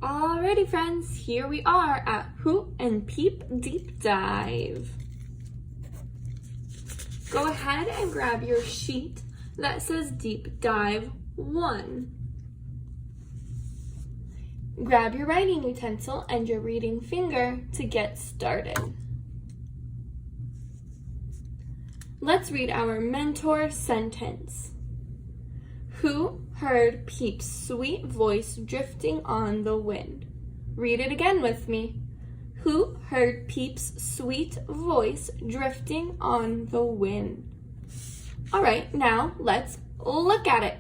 Alrighty friends, here we are at Hoot and Peep Deep Dive. Go ahead and grab your sheet that says Deep Dive 1. Grab your writing utensil and your reading finger to get started. Let's read our mentor sentence. Who heard Peep's sweet voice drifting on the wind? Read it again with me. Who heard Peep's sweet voice drifting on the wind? All right, now let's look at it.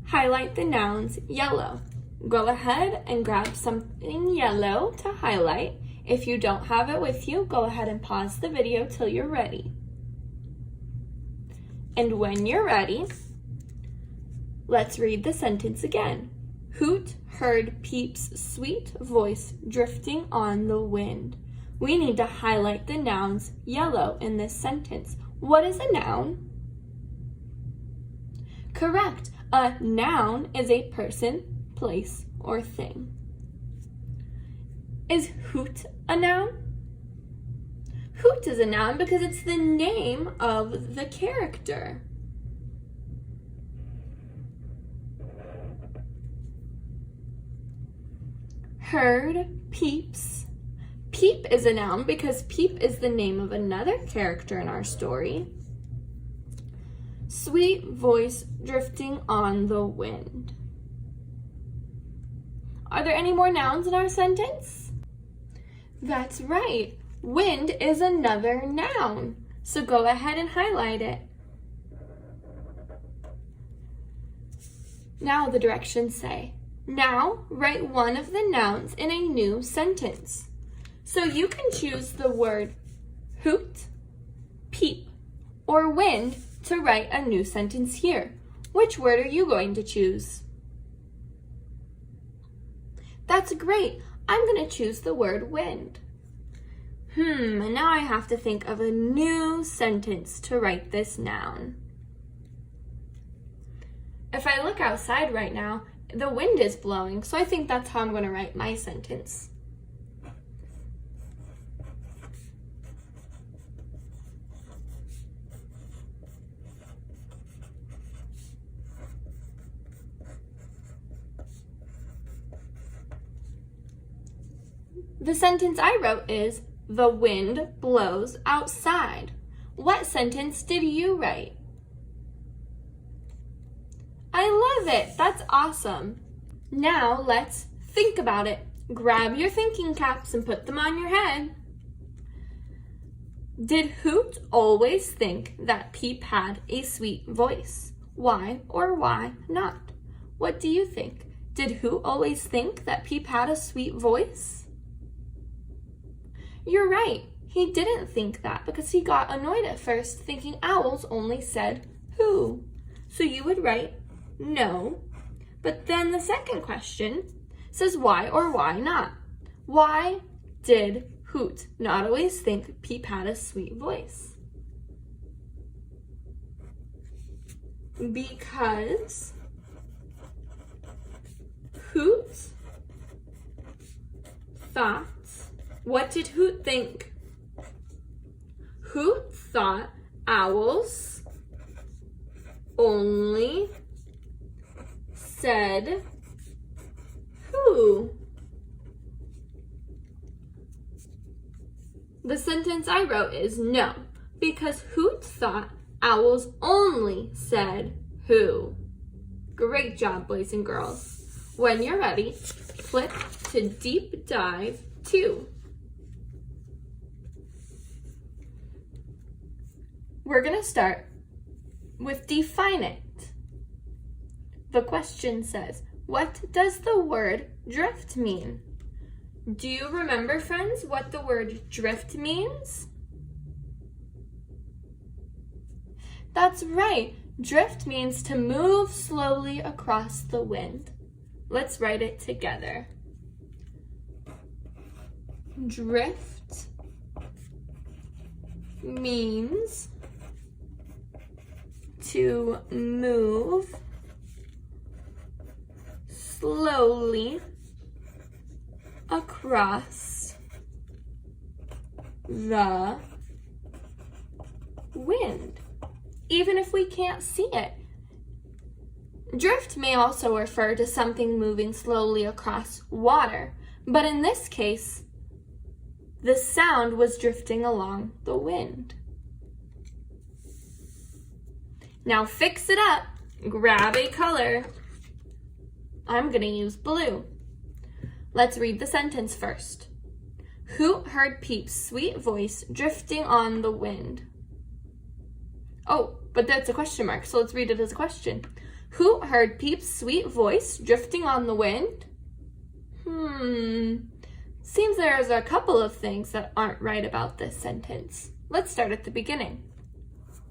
Highlight the nouns yellow. Go ahead and grab something yellow to highlight. If you don't have it with you, go ahead and pause the video till you're ready. And when you're ready, let's read the sentence again. Hoot heard Peep's sweet voice drifting on the wind. We need to highlight the nouns yellow in this sentence. What is a noun? Correct. A noun is a person, place, or thing. Is Hoot a noun? Hoot is a noun because it's the name of the character. Heard Peeps. Peep is a noun because Peep is the name of another character in our story. Sweet voice drifting on the wind. Are there any more nouns in our sentence? That's right. Wind is another noun. So go ahead and highlight it. Now the directions say, now write one of the nouns in a new sentence. So you can choose the word hoot, peep, or wind to write a new sentence here. Which word are you going to choose? That's great. I'm going to choose the word wind. And now I have to think of a new sentence to write this noun. If I look outside right now, the wind is blowing, so I think that's how I'm going to write my sentence. The sentence I wrote is, the wind blows outside. What sentence did you write? I love it. That's awesome. Now let's think about it. Grab your thinking caps and put them on your head. Did Hoot always think that Peep had a sweet voice? Why or why not? What do you think? Did Hoot always think that Peep had a sweet voice? You're right. He didn't think that because he got annoyed at first thinking owls only said who. So you would write no. But then the second question says why or why not. Why did Hoot not always think Peep had a sweet voice? Because Hoot thought, what did Hoot think? Hoot thought owls only said who. The sentence I wrote is no, because Hoot thought owls only said who. Great job, boys and girls. When you're ready, flip to Deep Dive 2. We're going to start with define it. The question says, what does the word drift mean? Do you remember, friends, what the word drift means? That's right. Drift means to move slowly across the wind. Let's write it together. Drift means to move slowly across the wind, even if we can't see it. Drift may also refer to something moving slowly across water, but in this case, the sound was drifting along the wind. Now fix it up. Grab a color. I'm going to use blue. Let's read the sentence first. Hoot heard Peep's sweet voice drifting on the wind. Oh, but that's a question mark, so let's read it as a question. Hoot heard Peep's sweet voice drifting on the wind? Seems there's a couple of things that aren't right about this sentence. Let's start at the beginning.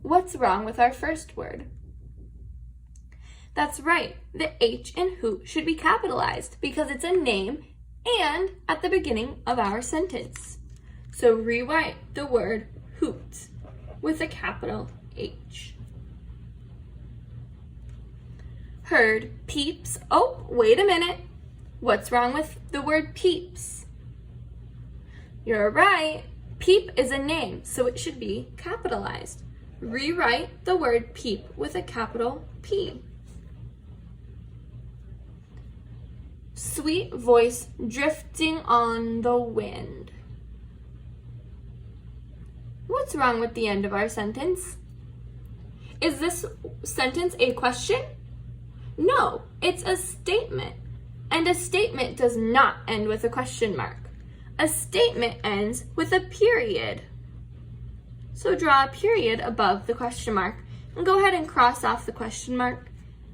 What's wrong with our first word? That's right, the H in Hoot should be capitalized because it's a name and at the beginning of our sentence. So rewrite the word hoot with a capital H. Heard Peeps. Oh, wait a minute. What's wrong with the word Peeps? You're right. Peep is a name, so it should be capitalized. Rewrite the word peep with a capital P. Sweet voice drifting on the wind. What's wrong with the end of our sentence? Is this sentence a question? No, it's a statement. And a statement does not end with a question mark. A statement ends with a period. So draw a period above the question mark and go ahead and cross off the question mark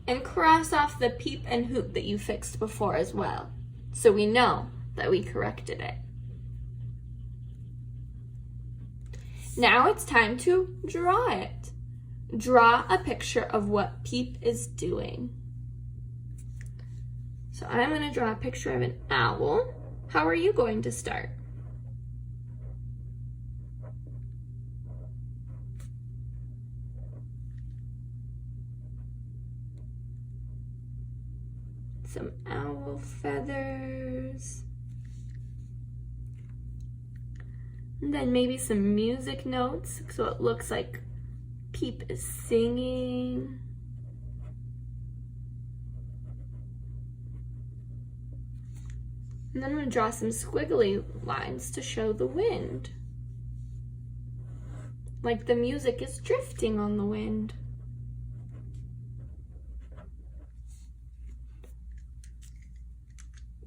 and cross off the peep and hoot that you fixed before as well. So we know that we corrected it. Now it's time to draw it. Draw a picture of what Peep is doing. So I'm going to draw a picture of an owl. How are you going to start? Some owl feathers. And then maybe some music notes so it looks like Peep is singing. And then I'm going to draw some squiggly lines to show the wind. Like the music is drifting on the wind.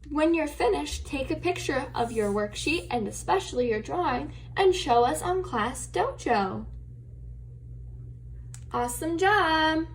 When you're finished, take a picture of your worksheet and especially your drawing and show us on Class Dojo. Awesome job!